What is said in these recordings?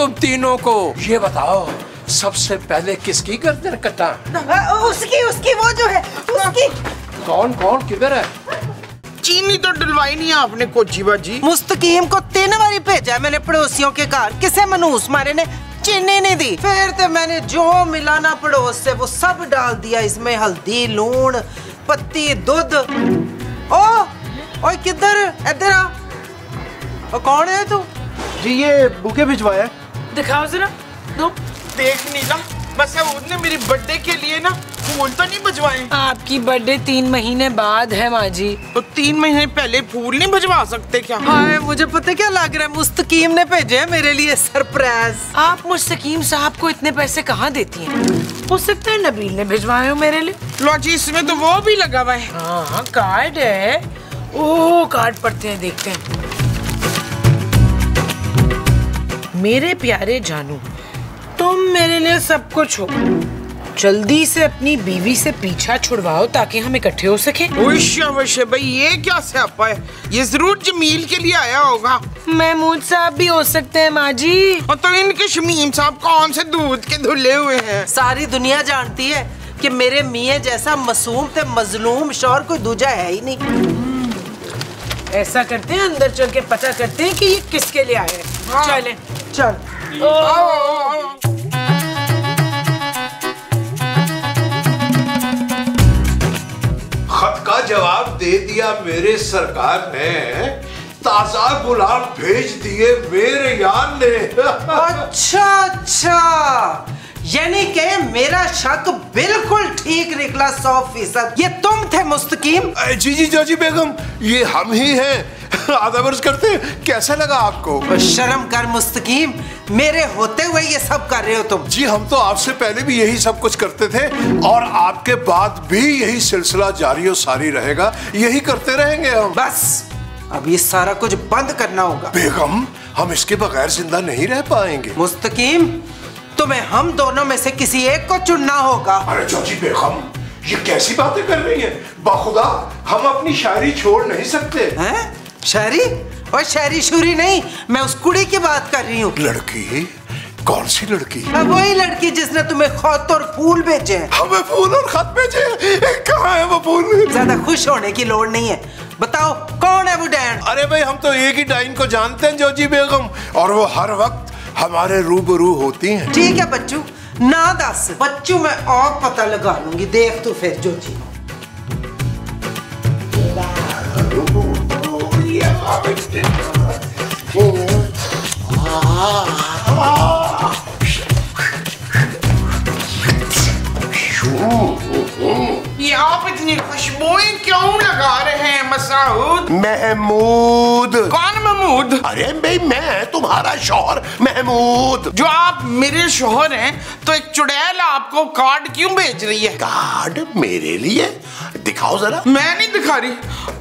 तुम तीनों को। ये बताओ सबसे पहले किसकी गर्दन कटा? उसकी वो जो है उसकी। कौन किधर है? चीनी तो डलवाई नहीं आपने कोची बाजी। मुस्तकीम को 3 बारी भेजा मैंने पड़ोसियों के घर, किसे मनूस मारे ने चीनी नहीं दी। फिर तो मैंने जो मिला ना पड़ोस से वो सब डाल दिया इसमें, हल्दी, लूण, पत्ती, दूध। ओए किधर, इधर आ। कौन है तू? जी ये बुके भिजवाया। दिखाओ जरा। दो। देख नीला, बस उसने मेरी बर्थडे के लिए ना फूल तो नहीं भिजवाए। आपकी बर्थडे 3 महीने बाद है माँ जी। तो 3 महीने पहले फूल नहीं भिजवा सकते क्या? हाँ, मुझे पता क्या लग रहा है, मुस्तकीम ने भेजे हैं मेरे लिए सरप्राइज। आप मुस्तकीम साहब को इतने पैसे कहाँ देती हैं? हो सकता है नबील ने भिजवाए हो मेरे लिए। लो जी, इसमें तो वो भी लगा हुआ है। हाँ कार्ड है। ओह कार्ड पढ़ते हैं, देखते हैं। मेरे प्यारे जानू, तुम मेरे लिए सब कुछ हो। जल्दी से अपनी बीवी से पीछा छुड़वाओ ताकि हम इकट्ठे हो सके। वैसे भाई ये क्या स्यापा है? ये जरूर जमील के लिए आया होगा। महमूद साहब भी हो सकते हैं माँ जी। तो इनके शमीम साहब कौन से दूध के धुले हुए हैं? सारी दुनिया जानती है कि मेरे मियाँ जैसा मासूम ते मजलूम शौहर कोई दूजा है ही नहीं। ऐसा करते हैं, अंदर चल के पता करते हैं कि ये किसके लिए आए हैं। हाँ। चलें। चल। खत का जवाब दे दिया मेरे सरकार ने, ताजा गुलाब भेज दिए मेरे यार ने। अच्छा, यानी कि मेरा शक बिल्कुल ठीक निकला 100%। ये तुम थे मुस्तकीम? जी जाजी बेगम, ये हम ही हैं। आदाब अर्ज करते हैं, कैसा लगा आपको? शर्म कर मुस्तकीम, मेरे होते हुए ये सब कर रहे हो तुम। जी हम तो आपसे पहले भी यही सब कुछ करते थे और आपके बाद भी यही सिलसिला जारी और सारी रहेगा, यही करते रहेंगे हम। बस अब ये सारा कुछ बंद करना होगा। बेगम, हम इसके बगैर जिंदा नहीं रह पाएंगे। मुस्तकीम, तुम्हें हम दोनों में से किसी एक को चुनना होगा। अरे जाजी बेगम, ये कैसी बातें कर रही हैं? बाखुदा हम अपनी शायरी छोड़ नहीं सकते। हैं? शायरी? और शायरी शुरी नहीं, मैं उस कुड़ी की बात कर रही हूँ। लड़की? कौन सी लड़की? वही लड़की जिसने तुम्हें खत और फूल भेजे हैं। हमें फूल और खत भेजे? कहाँ है वो फूल? ज्यादा खुश होने की लोड़ नहीं है, बताओ कौन है वो डैन? अरे भाई, हम तो एक ही डाइन को जानते हैं, जोजी बेगम, और वो हर वक्त हमारे रूबरू होती हैं। ठीक है बच्चू, ना दस बच्चू, मैं और पता लगा लूंगी, देख तू फिर जोजी। ये आप इतनी खुशबुएं क्यों लगा रहे हैं मसऊद? महमूद। कौन महमूद? अरे भाई, मैं तुम्हारा शौहर महमूद। जो आप मेरे शौहर हैं, तो एक चुड़ैल आपको कार्ड क्यों भेज रही है? कार्ड मेरे लिए? दिखाओ जरा। मैं नहीं दिखा रही,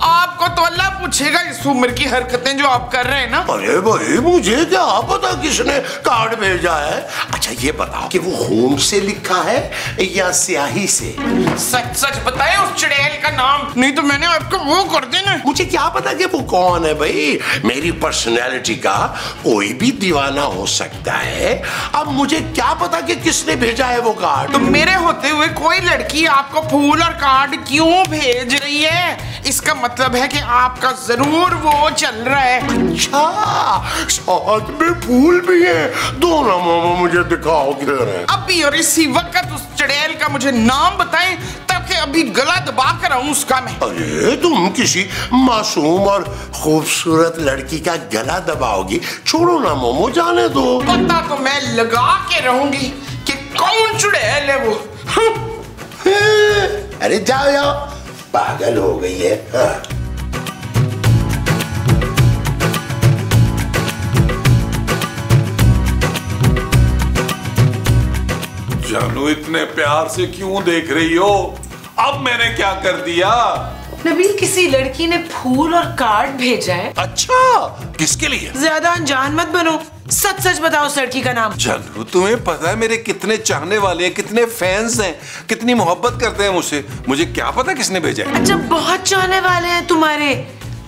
आपको तो अल्लाह पूछेगा इस उम्र की हरकतें जो आप कर रहे हैं ना। अरे भाई, मुझे क्या पता किसने कार्ड भेजा है। अच्छा ये बताओ कि वो खून से लिखा है या स्याही से? सच सच बताएं उस चुड़ैल का नाम, नहीं तो मैंने आपको वो कर देना। मुझे क्या पता कि वो कौन है भाई। मेरी पर्सनैलिटी का कोई भी दीवाना हो सकता है। अब मुझे क्या पता कि किसने भेजा है वो कार्ड। तो मेरे होते हुए कोई लड़की आपको फूल और कार्ड क्यों भेज रही है? इसका मतलब है कि आपका जरूर वो चल रहा है। अच्छा, साथ में फूल भी है। दोनों मामा मुझे दिखाओ किधर है। अभी और इसी वक्त उस चुड़ैल का मुझे नाम बताएं, ताकि अभी गला दबा कर आऊं उसका मैं। अरे तुम किसी मासूम और खूबसूरत लड़की का गला दबाओगी? छोड़ो ना मोमो, जाने दो। पता तो मैं लगा के रहूंगी कि कौन चुड़ैल है वो। अरे जाओ जाओ, पागल हो गई है। हाँ। जानू, इतने प्यार से क्यों देख रही हो? अब मैंने क्या कर दिया? नबील, किसी लड़की ने फूल और कार्ड भेजा है। अच्छा, किसके लिए? ज्यादा अनजान मत बनो, सच सच बताओ उस लड़की का नाम। जानू, तुम्हें पता है मेरे कितने चाहने वाले हैं, कितने फैंस हैं, कितनी मोहब्बत करते हैं मुझसे। मुझे क्या पता किसने भेजा है। अच्छा, बहुत चाहने वाले हैं तुम्हारे,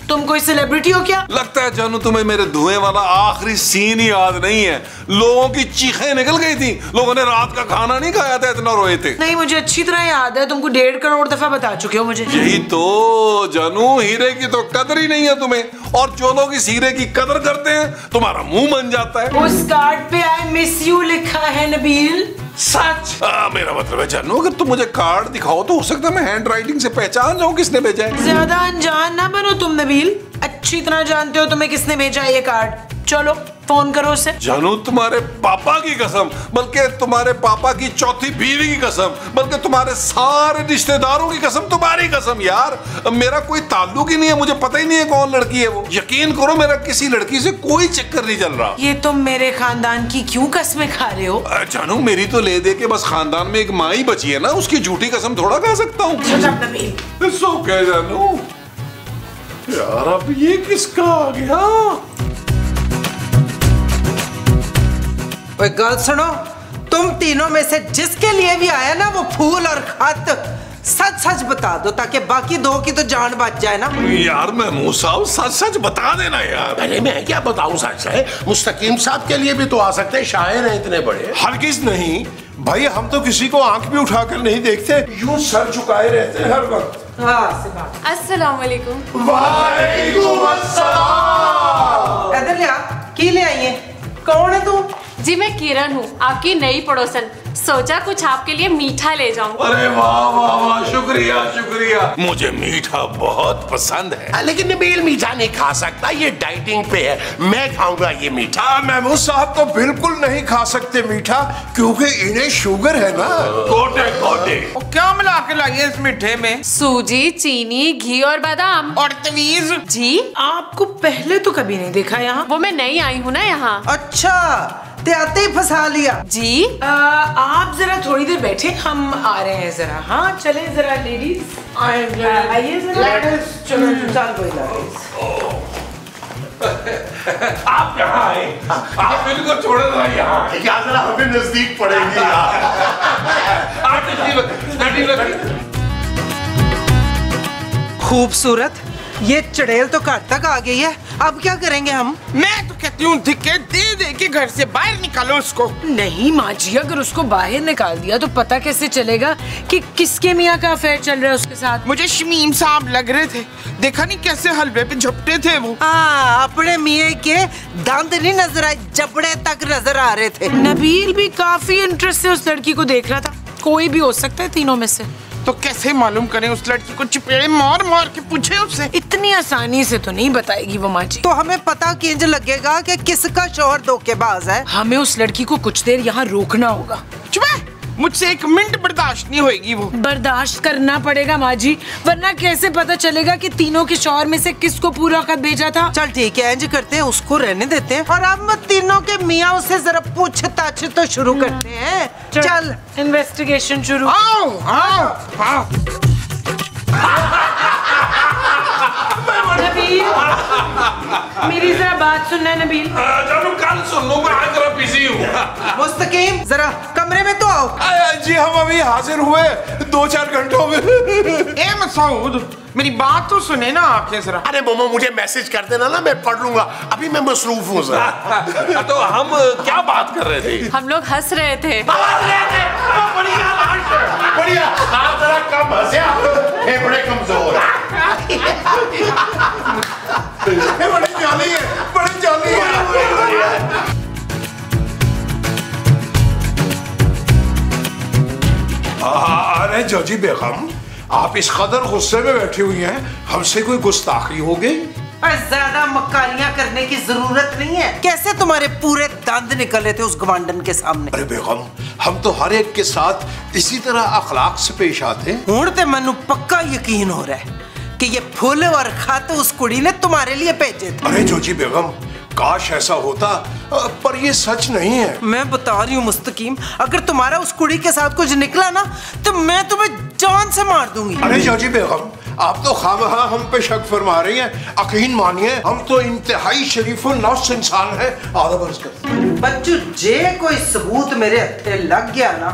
तुम कोई सेलिब्रिटी हो क्या? लगता है जानू तुम्हें मेरे धुएं वाला आखिरी सीन ही याद नहीं है। लोगों की चीखें निकल गई थी, लोगों ने रात का खाना नहीं खाया था, इतना रोए थे। नहीं, मुझे अच्छी तरह याद है, तुमको 1.5 करोड़ दफा बता चुके हो मुझे। यही तो जानू, हीरे की तो कदर ही नहीं है तुम्हें, और जो लोग इस हीरे की कदर करते हैं तुम्हारा मुंह बन जाता है। उस कार्ड पे आई मिस यू लिखा है नबील। सच? मेरा मतलब है जानू, अगर तुम मुझे कार्ड दिखाओ तो हो सकता है मैं हैंड राइटिंग से पहचान जाऊं किसने भेजा है। ज्यादा अनजान ना बनो तुम नबील, अच्छी तरह जानते हो तुम्हें किसने भेजा ये कार्ड। चलो फोन करो उसे। जानू, तुम्हारे पापा की कसम, बल्कि तुम्हारे पापा की चौथी बीवी की कसम, बल्कि तुम्हारे सारे रिश्तेदारों की कसम, तुम्हारी कसम यार, मेरा कोई ताल्लुक ही नहीं है, मुझे पता ही नहीं है कौन लड़की है वो। यकीन करो मेरा किसी लड़की से कोई चक्कर नहीं चल रहा। ये तुम मेरे खानदान की क्यों कसमें खा रहे हो? जानू, मेरी तो ले दे के बस खानदान में एक माँ ही बची है ना, उसकी झूठी कसम थोड़ा खा सकता हूँ। जानू यार, अब ये किसका आ गया? ओए गल सुनो, तुम तीनों में से जिसके लिए भी आया ना वो फूल और खत, सच सच बता दो ताकि बाकी दो की तो जान बच जाए ना। यार महमूद साहब, सच सच बता देना यार। अरे मैं क्या बताऊं, सच है। मुस्तकीम साहब के लिए भी तो आ सकते हैं, शायर हैं इतने बड़े। हरगिज नहीं भाई, हम तो किसी को आंख भी उठाकर नहीं देखते, यूं सर झुकाए रहते हैं हर वक्त। अस्सलाम वालेकुम। वालेकुम अस्सलाम। इधर ले आ, की ले आई है? कौन है तू? जी मैं किरण हूँ, आपकी नई पड़ोसन। सोचा कुछ आपके लिए मीठा ले जाऊं। अरे वाह वाह वाह, शुक्रिया शुक्रिया, मुझे मीठा बहुत पसंद है। लेकिन नबील मीठा नहीं खा सकता, ये डाइटिंग पे है। मैं खाऊंगा ये मीठा। महमूद साहब तो बिल्कुल नहीं खा सकते मीठा, क्योंकि इन्हें शुगर है ना। गोटे गोटे। क्या मिला के लाई है इस मीठे में? सूजी, चीनी, घी और बादाम। और तवीज। जी आपको पहले तो कभी नहीं देखा यहाँ। वो मैं नई आई हूँ ना यहाँ। अच्छा, ते आते ही फंसा लिया। जी आप जरा थोड़ी देर बैठे, हम आ रहे हैं जरा। हाँ चले जरा लेडीज, आइए जरा। चलो चल कोई ना। आप यहाँ आए, आप इनको छोड़े ना यहाँ। क्या जरा हमें नजदीक पड़ेगी खूबसूरत, ये चड़ेल तो घर तक आ गई है, अब क्या करेंगे हम? मैं तो कहती हूँ धिक्के दे दे के घर से बाहर निकालो उसको। नहीं माँ जी, अगर उसको बाहर निकाल दिया तो पता कैसे चलेगा कि किसके मियाँ का अफेयर चल रहा है उसके साथ। मुझे शमीम साहब लग रहे थे, देखा नहीं कैसे हलवे पे झपटे थे वो। अपने मियाँ के दांत नहीं नजर आए, जबड़े तक नजर आ रहे थे। नबील भी काफी इंटरेस्ट से उस लड़की को देख रहा था, कोई भी हो सकता है तीनों में से। तो कैसे मालूम करें? उस लड़की को चपेड़े मार मार के पूछे उससे। इतनी आसानी से तो नहीं बताएगी वो माँ जी। तो हमें पता किंज लगेगा कि किसका शौहर धोखेबाज है? हमें उस लड़की को कुछ देर यहाँ रोकना होगा। चुप, मुझसे 1 मिनट बर्दाश्त नहीं होगी वो। बर्दाश्त करना पड़ेगा माँ जी, वरना कैसे पता चलेगा कि तीनों के शौहर में से किसको पूरा खत भेजा था। चल ठीक है, इंज करते हैं, उसको रहने देते हैं और अब तीनों के मियाँ से जरा पूछताछ तो शुरू करते हैं। चल इन्वेस्टिगेशन शुरू। आओ आओ आओ। नबील, मेरी जरा बात सुनना है नबील। जानू कल सुन लो, मैं आज जरा बिजी हूँ। मुस्तकीम जरा कमरे में तो आओ। जी हम अभी हाजिर हुए 2-4 घंटों में। ए मसूद, मेरी बात तो सुने ना आके जरा। अरे मोमो, मुझे मैसेज कर देना ना, मैं पढ़ लूंगा, अभी मैं मसरूफ हूँ जरा। तो हम क्या बात कर रहे थे? हम लोग हंस रहे थे। बढ़िया, आप जरा कम हंसे, ये बड़े कमजोर बड़े जाली है, बड़े जाली है। अरे जजी बेगम, आप इस कदर गुस्से में बैठी हुई हैं, हमसे कोई गुस्ताखी हो गई? ज्यादा मक्कारियां करने की जरूरत नहीं है। कैसे तुम्हारे पूरे दांत निकले थे उस गवांडन के सामने? अरे बेगम, हम तो हर एक के साथ इसी तरह अखलाक से पेश आते हैं। हुण ते मनु पक्का यकीन हो रहा है कि ये फूल और खत उस कुड़ी ने तुम्हारे लिए भेजे थे। अरे जोजी बेगम, काश ऐसा होता, पर ये सच नहीं है। मैं बता रही हूँ मुस्तकीम, अगर तुम्हारा उस कुड़ी के साथ कुछ निकला ना तो मैं तुम्हें जान से मार दूंगी। अरे जोजी बेगम, आप तो खामखा हम पे शक फरमा रही हैं। यकीन मानिए, हम तो इंतहाई शरीफ और नफ्स इंसान हैं। आधा बर्स कर बच्चू, जे कोई सबूत मेरे हथे लग गया ना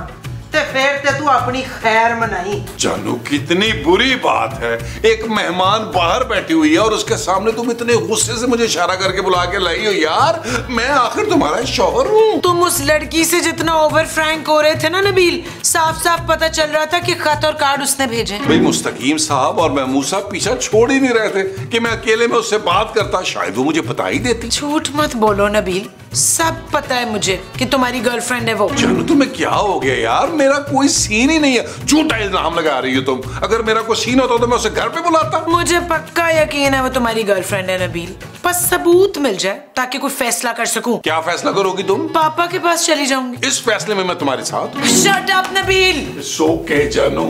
ते फिर ते तू अपनी खैर मनाई। जानू कितनी बुरी बात है, एक मेहमान बाहर बैठी हुई है और उसके सामने तुम इतने गुस्से से मुझे इशारा करके बुला के लाई हो। यार मैं आखिर तुम्हारा शौहर हूँ। तुम उस लड़की से जितना ओवर फ्रैंक हो रहे थे ना नबील, साफ साफ पता चल रहा था कि खत और कार्ड उसने भेजे। भाई मुस्तकीम साहब और महमूद साहब पीछा छोड़ ही नहीं रहे थे कि मैं अकेले में उससे बात करता, शायद वो मुझे बता ही देती। झूठ मत बोलो नबील, सब पता है मुझे कि तुम्हारी गर्लफ्रेंड है वो। जानू तुम्हें क्या हो गया यार, मेरा कोई सीन ही नहीं है। झूठा इल्जाम लगा रही हो तुम। अगर मेरा कोई सीन होता तो मैं उसे घर पे बुलाता। मुझे पक्का यकीन है वो तुम्हारी गर्लफ्रेंड है नबील, बस सबूत मिल जाए ताकि कोई फैसला कर सकूं। क्या फैसला करोगी तुम? पापा के पास चली जाऊंगी। इस फैसले में मैं तुम्हारे साथ। Shut up Nabeel. ओके जानू,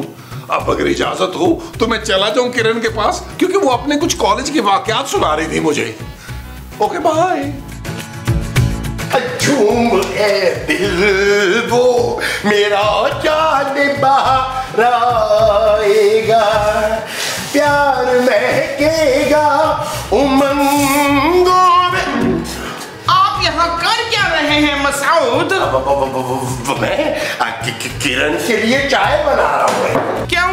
अब अगर इजाजत हो तो मैं चला जाऊं किरण के पास, क्योंकि वो अपने कुछ कॉलेज के वाकयात सुना रही थी मुझे। Okay bye. झूम है दिल वो मेरा जान बाहर आएगा, प्यार महकेगा उमंगों में। आप यहाँ कर क्या रहे हैं मसूद? मैं किरण के लिए चाय बना रहा हूँ। क्यों?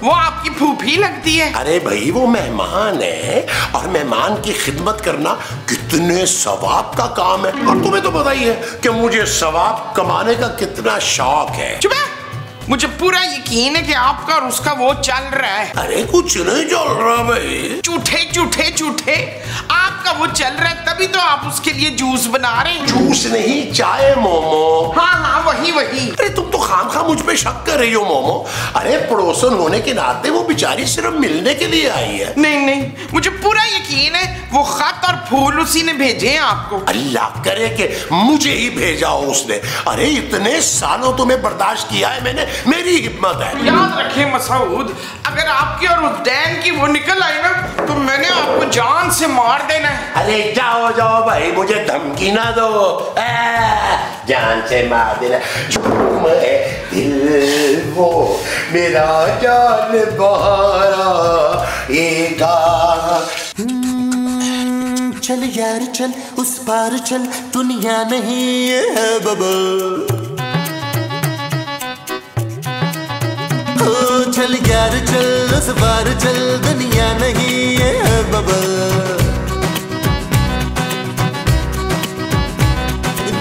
वो आपकी फूफी लगती है? अरे भाई वो मेहमान है और मेहमान की खिदमत करना कितने सवाब का काम है, और तुम्हें तो पता ही है कि मुझे सवाब कमाने का कितना शौक है। चुप है। मुझे पूरा यकीन है कि आपका और उसका वो चल रहा है। अरे कुछ नहीं चल रहा भाई। झूठे झूठे झूठे। आपका वो चल रहा है तभी तो आप उसके लिए जूस बना रहे हैं। जूस नहीं, चाय मोमो। हाँ हाँ वही वही। अरे तुम तो खामखा मुझ पे शक कर रही हो मोमो। अरे पड़ोसन होने के नाते वो बेचारी सिर्फ मिलने के लिए आई है। नहीं नहीं, मुझे पूरा यकीन है वो खत और फूल उसी ने भेजे हैं आपको। अल्लाह करे कि मुझे ही भेजा हो उसने। अरे इतने सालों तुम्हें बर्दाश्त किया है मैंने, मेरी हिम्मत है। याद रखें मसूद, अगर आपकी और उस डैन की वो निकल आई ना तो मैंने आपको जान से मार देना है। अरे जाओ जाओ भाई, मुझे धमकी ना दो। जान से मार देना। झूम है दिल वो मेरा जान बाहर आएगा। चल यार चल उस पार चल, दुनिया नहीं है बबल। चल यार चल उस पार चल, दुनिया नहीं है बबल।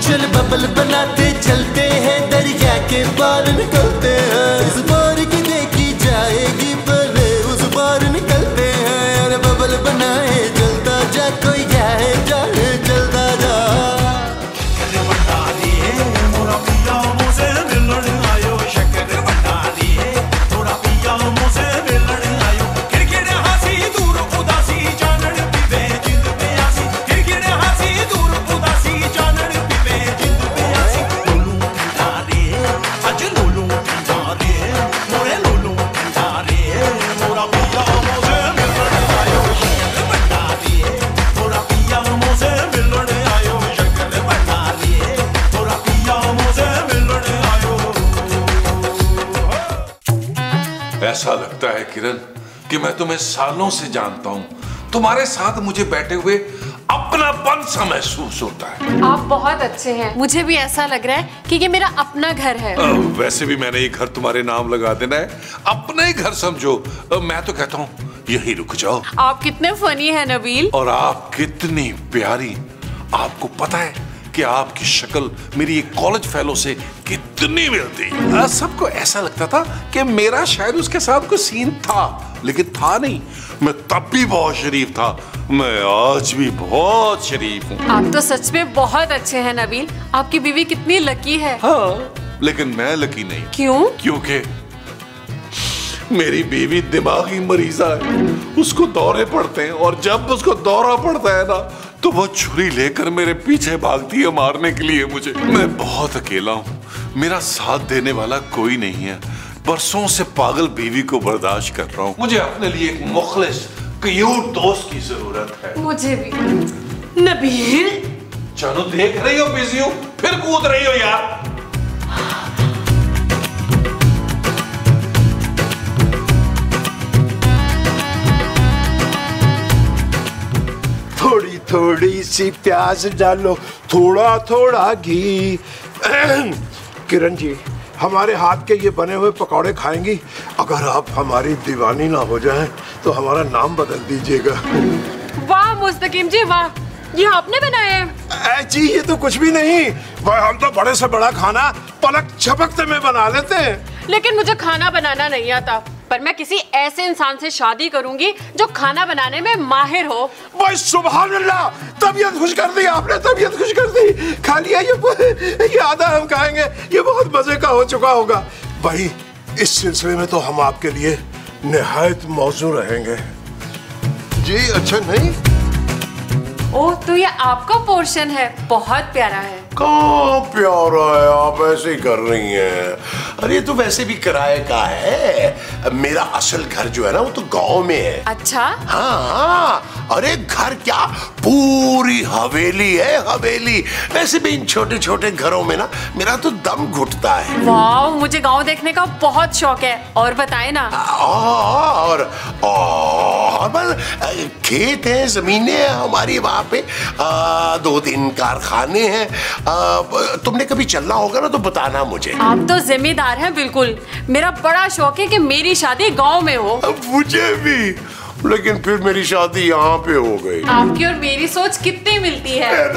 चल बबल बनाते चलते हैं, दरिया के पार निकलते हैं। इस बार की देखी जाएगी पहले उस पार निकलते हैं। अरे बबल बनाए चलता जा, कोई जाए जाए चलता जा। ऐसा लगता है किरण कि मैं तुम्हें सालों से जानता हूँ। तुम्हारे साथ मुझे बैठे हुए अपनापन सा महसूस होता है। आप बहुत अच्छे हैं, मुझे भी ऐसा लग रहा है कि ये मेरा अपना घर है। वैसे भी मैंने ये घर तुम्हारे नाम लगा देना है, अपना ही घर समझो। मैं तो कहता हूँ यही रुक जाओ। आप कितने फनी हैं नबील। और आप कितनी प्यारी। आपको पता है कि आपकी शक्ल मेरी एक कॉलेज फेलो से कितनी मिलती। सबको ऐसा लगता था कि मेरा शायद उसके साथ कोई सीन था, लेकिन था नहीं। मैं तब भी बहुत शरीफ था, मैं आज भी बहुत शरीफ हूँ। आप तो सच में बहुत अच्छे हैं नबील। आपकी बीवी कितनी लकी है। हाँ, लेकिन मैं लकी नहीं। क्यों? क्योंकि मेरी बीवी दिमागी मरीजा है, उसको दौरे पड़ते हैं, और जब उसको दौरा पड़ता है ना तो वो छुरी लेकर मेरे पीछे भागती है मारने के लिए मुझे। मैं बहुत अकेला हूँ, मेरा साथ देने वाला कोई नहीं है। बरसों से पागल बीवी को बर्दाश्त कर रहा हूँ। मुझे अपने लिए एक मुखलिस क्यूट दोस्त की जरूरत है। मुझे भी। नबील चलो देख रही हो बिजी हूँ, फिर कूद रही हो यार। थोड़ी थोड़ी सी प्याज डालो, थोड़ा थोड़ा घी। किरण जी हमारे हाथ के ये बने हुए पकौड़े खाएंगी। अगर आप हमारी दीवानी ना हो जाएं तो हमारा नाम बदल दीजिएगा। वाह मुस्तकीम जी वाह, ये आपने बनाए हैं? जी ये तो कुछ भी नहीं, भाई हम तो बड़े से बड़ा खाना पलक झपकते में बना लेते हैं। लेकिन मुझे खाना बनाना नहीं आता, पर मैं किसी ऐसे इंसान से शादी करूंगी जो खाना बनाने में माहिर हो। भाई सुभान अल्लाह, तबीयत खुश कर दी आपने, तबीयत खुश कर दी। खा लिया ये आधा हम खाएंगे, ये बहुत मजे का हो चुका होगा। भाई इस सिलसिले में तो हम आपके लिए निहायत मौजू रहेंगे। जी अच्छा नहीं, ओह तो ये आपका पोर्शन है, बहुत प्यारा है। कहाँ प्यारा है, आप ऐसे ही कर रही हैं। अरे तो वैसे भी किराए का है, मेरा असल घर जो है ना वो तो गांव में है। अच्छा हाँ, अरे घर क्या, पूरी हवेली है, हवेली। वैसे भी इन छोटे छोटे घरों में ना मेरा तो दम घुटता है। वाह, मुझे गांव देखने का बहुत शौक है। और बताए ना। और बस खेत है, जमीनें हैं हमारी वहाँ पे, 2-3 कारखाने हैं। तुमने कभी चलना होगा ना तो बताना मुझे। आप तो जिम्मेदार हैं बिल्कुल। मेरा बड़ा शौक है कि मेरी शादी गांव में हो। मुझे भी, लेकिन फिर मेरी शादी यहाँ पे हो गई। आपकी और मेरी सोच कितनी मिलती है।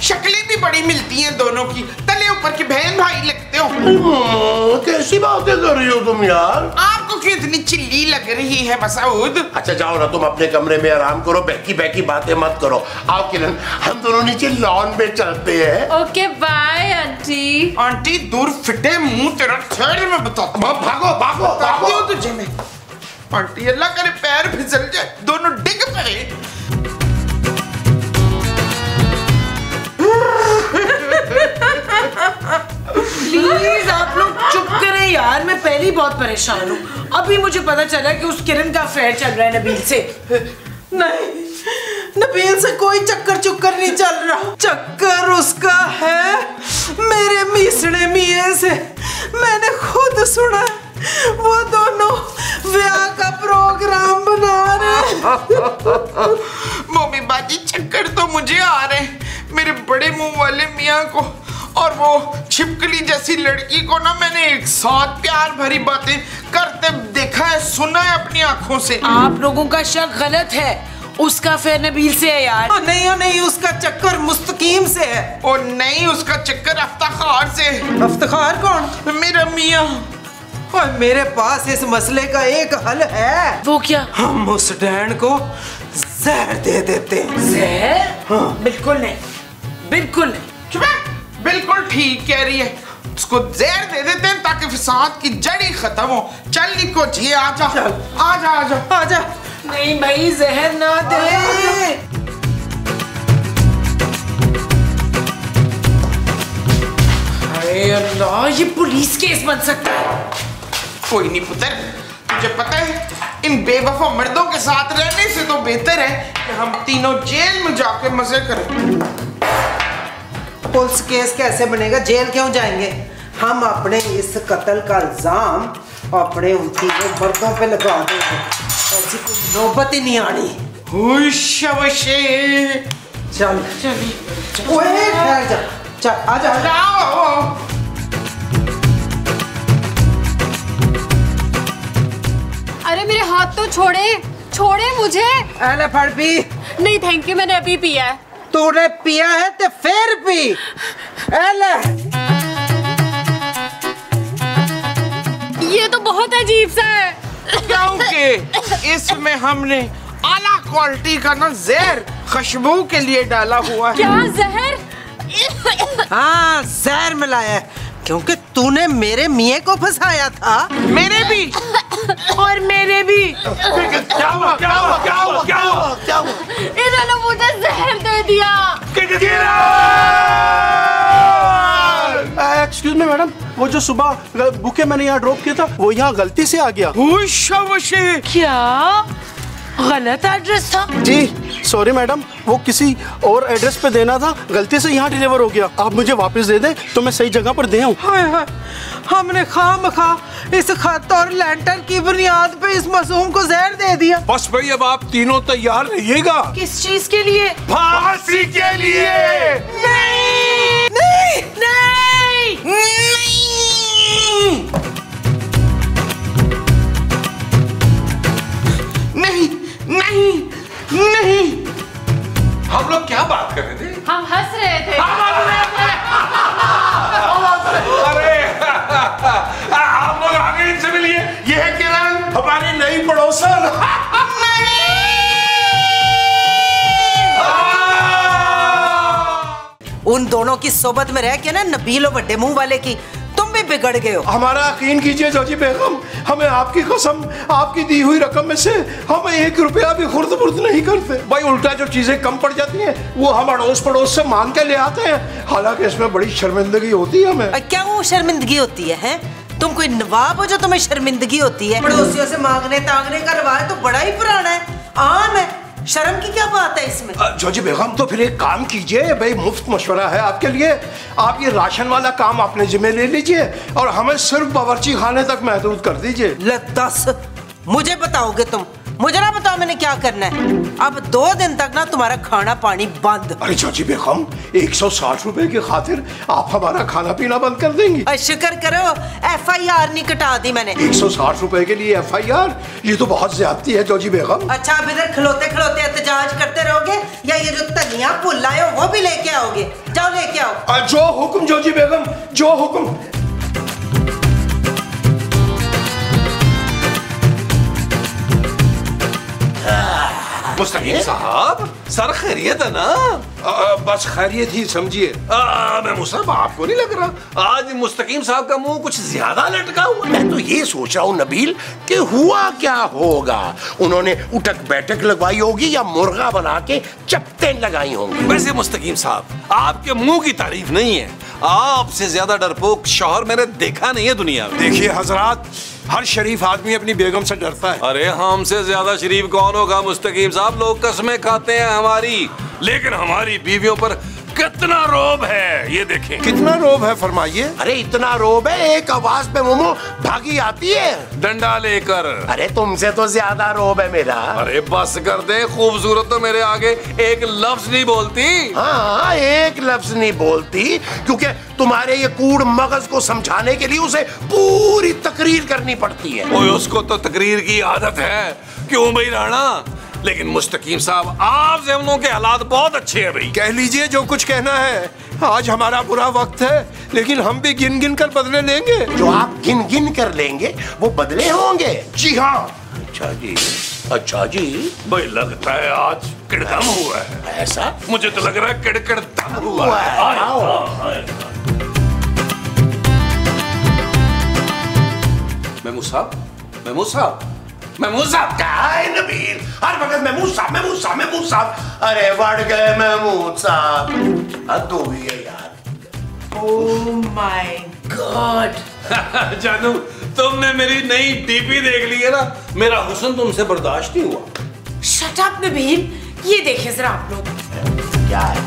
शक्लें भी बड़ी मिलती हैं दोनों की, तले ऊपर के बहन भाई लगते हो। कैसी बातें कर रही हो तुम यार? आपको क्यों इतनी चिल्ली लग रही है मसूद? अच्छा जाओ ना तुम अपने कमरे में आराम करो, बहकी बहकी बातें मत करो। आओ किरण, हम दोनों नीचे लॉन पे चलते हैं। Okay bye aunty. आंटी दूर फिटे मुंह तेरा, ठहर मैं बताता हूँ। भागो भागो भागो। तुझे मैं आंटी, अल्लाह करे पैर फिसल जाए, दोनों डिग पड़े। प्लीज आप लोग चुप करें यार, मैं पहले ही बहुत परेशान हूँ। अभी मुझे पता चला कि उस किरण का अफेयर चल रहा है नबील से। नहीं, नबील से कोई चक्कर नहीं चल रहा। चक्कर उसका है मेरे मिसड़े मियां से। मैंने खुद सुना, वो दोनों ब्याह का प्रोग्राम बना रहे। मम्मी बाजी, चक्कर तो मुझे आ रहे हैं, मेरे बड़े मुंह वाले मियाँ को और वो छिपकली जैसी लड़की को ना मैंने एक साथ प्यार भरी बातें करते देखा है, सुना है अपनी आंखों से। आप लोगों का शक गलत है, उसका अफेयर नबील से है यार। नहीं, उसका चक्कर मुस्तकीम से है। और नहीं, उसका चक्कर अफ्ताखार से। अफ्ताखार कौन? मेरा मियाँ। और मेरे पास इस मसले का एक हल है। वो क्या? हम उस डैन को जहर दे देते हैं। जहर? हाँ। बिल्कुल नहीं, बिल्कुल नहीं। चुप है, बिल्कुल ठीक कह रही है। उसको जहर दे देते हैं ताकि फसाद की जड़ ही खत्म हो। चल निको जी, आजा आजा आजा आजा। नहीं भाई, जहर ना दे। अरे अल्लाह, ये पुलिस केस बन सकता है। कोई नहीं पुत्र, तुझे पता है इन बेवफा मर्दों के साथ रहने से तो बेहतर है कि हम तीनों जेल में जाके मजे करें। पुलिस केस कैसे बनेगा? जेल क्यों जाएंगे? हम अपने इस कत्ल का इल्जाम अपने उन तीनों मर्दों पे लगा देंगे, ऐसी कोई नौबत ही नहीं आनी। चल चल, ओए ठहर जा, चल आजा जाओ। अरे मेरे हाथ तो छोड़े मुझे। अरे फड़ पी। नहीं थैंक यू, मैंने अभी पिया है। तूने पिया है तो फिर पी। अले ये तो बहुत अजीब सा है। क्योंकि इसमें हमने आला क्वालिटी का ना जहर खुशबू के लिए डाला हुआ है। क्या जहर? हाँ, जहर मिलाया है, क्योंकि तूने मेरे मियाँ को फंसाया था। मेरे भी और मेरे भी। क्या हुआ? इन्होंने मुझे जहर दे दिया। एक्सक्यूज मी मैडम, वो जो सुबह बुके मैंने यहाँ ड्रॉप किया था वो यहाँ गलती से आ गया। क्या गलत एड्रेस था? जी सॉरी मैडम, वो किसी और एड्रेस पे देना था, गलती से यहाँ डिलीवर हो गया। आप मुझे वापस दे दें तो मैं सही जगह पर दे आऊँ। हाय हाय, हमने खामखा इस खत और लेंटर की बुनियाद पे इस मासूम को जहर दे दिया। बस भाई, अब आप तीनों तैयार रहिएगा। किस चीज के लिए? फांसी के लिए। नहीं नहीं नहीं। दोनों की सोबत में रह के ना नबील और बड़े मुंह वाले की तुम भी बिगड़ गए हो। हमारा यकीन कीजिए जोजी बेगम, हमें आपकी कसम, आपकी दी हुई रकम में से हम 1 रुपया भी खुर्द बुर्द नहीं करते। भाई उल्टा जो चीजें कम पड़ जाती हैं वो हम अड़ोस पड़ोस से मांग के ले आते हैं, हालांकि इसमें बड़ी शर्मिंदगी होती है हमें। क्या वो शर्मिंदगी होती है? तुम कोई नवाब हो जो तुम्हें शर्मिंदगी होती है? पड़ोसियों से मांगने तांगने का रिवाज तो बड़ा ही पुराना है, आम है, शर्म की क्या बात है इसमें? जोजी बेगम तो फिर एक काम कीजिए, भाई मुफ्त मशवरा है आपके लिए, आप ये राशन वाला काम अपने जिम्मे ले लीजिए और हमें सिर्फ बावर्ची खाने तक महदूद कर दीजिए। ले 10 मुझे बताओगे तुम? मुझे ना बताओ मैंने क्या करना है। अब 2 दिन तक ना तुम्हारा खाना पानी बंद। अरे जोजी बेगम 160 रुपए की खातिर आप हमारा खाना पीना बंद कर देंगी? शुक्र करो FIR नहीं कटा दी मैंने। 160 रुपए के लिए FIR? ये तो बहुत ज्यादती है जोजी बेगम। अच्छा अब इधर खलोते खलोते एहतजाज करते रहोगे या ये जो धनिया फूल लाए हो वो भी लेके आओगे? जाओ लेके आओ। जो हुक्म जोजी बेगम, जो हुक्म। मुस्तकीम साहब, सर खैरियत है ना? बस खैरियत ही समझिए। मैं साहब आपको नहीं लग रहा आज मुस्तकीम साहब का मुंह कुछ ज्यादा लटका हुआ? मैं तो ये सोच रहा हूँ नबील कि हुआ क्या होगा, उन्होंने उठक बैठक लगवाई होगी या मुर्गा बना के चप्टें लगाई होंगी। वैसे मुस्तकीम साहब आपके मुंह की तारीफ नहीं है, आपसे ज्यादा डरपोक शौहर मैंने देखा नहीं है दुनिया में। देखिए हजरात, हर शरीफ आदमी अपनी बेगम से डरता है। अरे हमसे ज्यादा शरीफ कौन होगा मुस्तकीम साहब? लोग कसमें खाते हैं हमारी, लेकिन हमारी बीवियों पर कितना रोब है ये देखें। कितना रोब है फरमाइए। अरे इतना रोब है एक आवाज पे मोमो भागी आती है डंडा लेकर। अरे तुमसे तो ज्यादा रोब है मेरा। अरे बस कर दे, खूबसूरत तो मेरे आगे एक लफ्ज नहीं बोलती। हाँ एक लफ्ज नहीं बोलती क्योंकि तुम्हारे ये कूड़ मगज को समझाने के लिए उसे पूरी तकरीर करनी पड़ती है। ओए उसको तो तकरीर की आदत है, क्यों भाई राणा? लेकिन मुस्तकीम साहब आप जमनों के हालात बहुत अच्छे हैं भाई। कह लीजिए जो कुछ कहना है, आज हमारा बुरा वक्त है लेकिन हम भी गिन गिन कर बदले लेंगे। जो आप गिन गिन कर लेंगे वो बदले होंगे। जी हाँ। अच्छा जी, अच्छा जी। भाई लगता है आज किड़दम हुआ है। ऐसा? मुझे तो लग रहा है किड़किड़दम हुआ है। महमूद साहब, महमूद साहब, महमूद साहब। क्या है नबील, हर वक्त महमूद साहब, महमूद साहब, महमूद साहब। अरे बढ़ गए महमूद साहब, हद हो गई है यार। Oh my God. जानू तुमने मेरी नई डीपी देख ली है ना, मेरा हुस्न तुमसे बर्दाश्त नहीं हुआ। शट अप नबील, ये देखें जरा आप लोग। क्या है?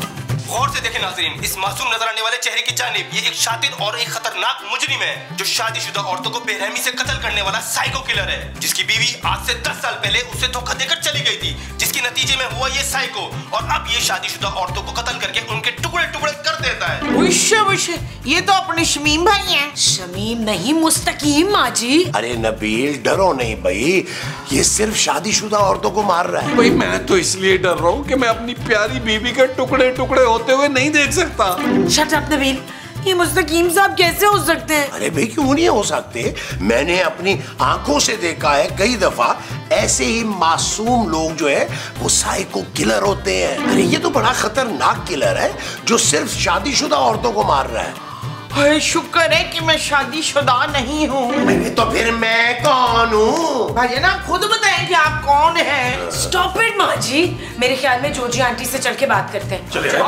गौर से देखें नाज़रीन, इस मासूम नजर आने वाले चेहरे की जानिब ये एक शातिर और एक खतरनाक मुजरिम है जो शादीशुदा औरतों को बेरहमी से कत्ल करने वाला साइको किलर है, जिसकी बीवी आज से 10 साल पहले उसे धोखा देकर चली गई थी, जिसके नतीजे में हुआ ये साइको, और अब ये शादीशुदा औरतों को कत्ल करके उनके टुकड़े टुकड़े कर देता है। विशे ये तो अपने शमीम भाई हैं। शमीम नहीं, मुस्तकीम माँ जी। अरे नबील डरो नहीं भाई, ये सिर्फ शादीशुदा औरतों को मार रहा है। भाई मैं तो इसलिए डर रहा हूँ कि मैं अपनी प्यारी बीवी के टुकड़े टुकड़े होते हुए नहीं देख सकता। शट अप नबील, ये मुस्तकीम साहब कैसे हो सकते हैं? अरे भाई क्यों नहीं हो सकते, मैंने अपनी आंखों से देखा है कई दफा ऐसे ही मासूम लोग जो है वो साइको किलर होते हैं। अरे ये तो बड़ा खतरनाक किलर है जो सिर्फ शादीशुदा औरतों को मार रहा है। हाय शुक्र है कि मैं शादीशुदा नहीं हूँ। तो फिर मैं कौन हूँ? भाई ना खुद बताएं कि आप कौन हैं। स्टॉप इट माँ जी, मेरे ख्याल में जोजी आंटी से चल के बात करते हैं। चलो चलो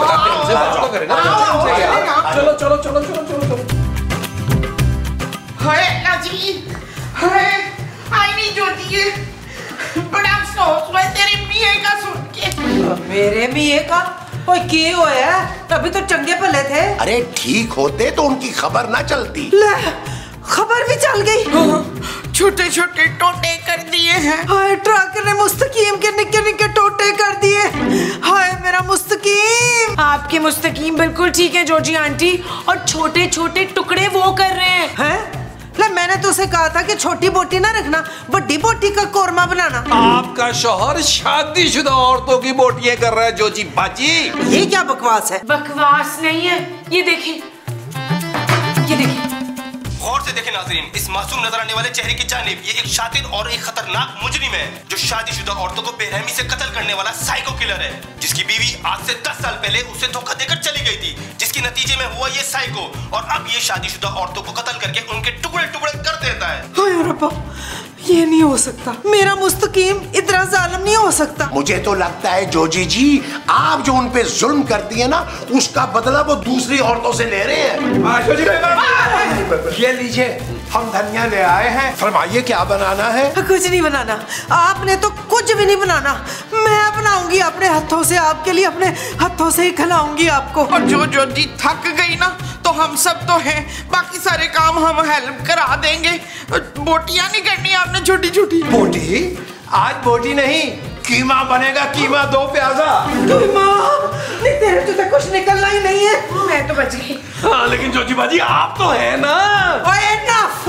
चलो चलो चलो। हाय लाजी, हाय आई नहीं जोती है, बड़ा अफसोस हुआ तेरे मियाँ का सुन के। मेरे मियाँ का? ओए के होया? अभी तो चंगे भले थे। अरे ठीक होते तो उनकी खबर ना चलती। ले, खबर भी चल गई। छोटे छोटे टोटे कर दिए हैं। हाय ट्रक ने मुस्तकीम के निक्के निक्के टोटे कर दिए। हाय मेरा मुस्तकीम। आपके मुस्तकीम बिल्कुल ठीक है जोजी आंटी, और छोटे छोटे टुकड़े वो कर रहे हैं। हैं? ले मैंने तो उसे कहा था कि छोटी बोटी ना रखना, बड़ी बोटी का कोरमा बनाना। आपका शौहर शादीशुदा औरतों की बोटियां कर रहा है जोजी बाजी। ये क्या बकवास है? बकवास नहीं है, ये देखिए, ये देखिए। गौर से देखें नाज़रीन, इस मासूम नजर आने वाले चेहरे की जानिब ये एक शातिर और एक खतरनाक मुजरिम है जो शादीशुदा औरतों को बेरहमी से कत्ल करने वाला साइको किलर है, जिसकी बीवी आज से 10 साल पहले उसे धोखा देकर चली गई थी, जिसके नतीजे में हुआ ये साइको और अब ये शादीशुदा औरतों को कत्ल करके उनके टुकड़े टुकड़े कर देता है। हाय रब्बा, ये नहीं हो सकता, मेरा मुस्तकीम इतना जालिम नहीं हो सकता। मुझे तो लगता है जोजी जी, आप जो उन पे जुल्म करती है ना, उसका बदला वो दूसरी औरतों से ले रहे हैं। ये लीजिए, हम धनिया ले आए हैं, फरमाइए क्या बनाना है। कुछ नहीं बनाना, आपने तो कुछ भी नहीं बनाना, मैं बनाऊंगी अपने हाथों से, आपके लिए अपने हाथों से ही खिलाऊंगी आपको। और जो जी थक गई ना, तो हम सब तो हैं, बाकी सारे काम हम हेल्प करा देंगे। बोटियां नहीं करनी आपने छोटी छोटी। बोटी? आज बोटी नहीं, कीमा बनेगा, कीमा 2 प्याजा। कीमा? नहीं, तेरे तो कुछ निकलना ही नहीं है। मैं तो बच गई। हाँ, लेकिन जोजी बाजी आप तो है ना। ओए एनफ।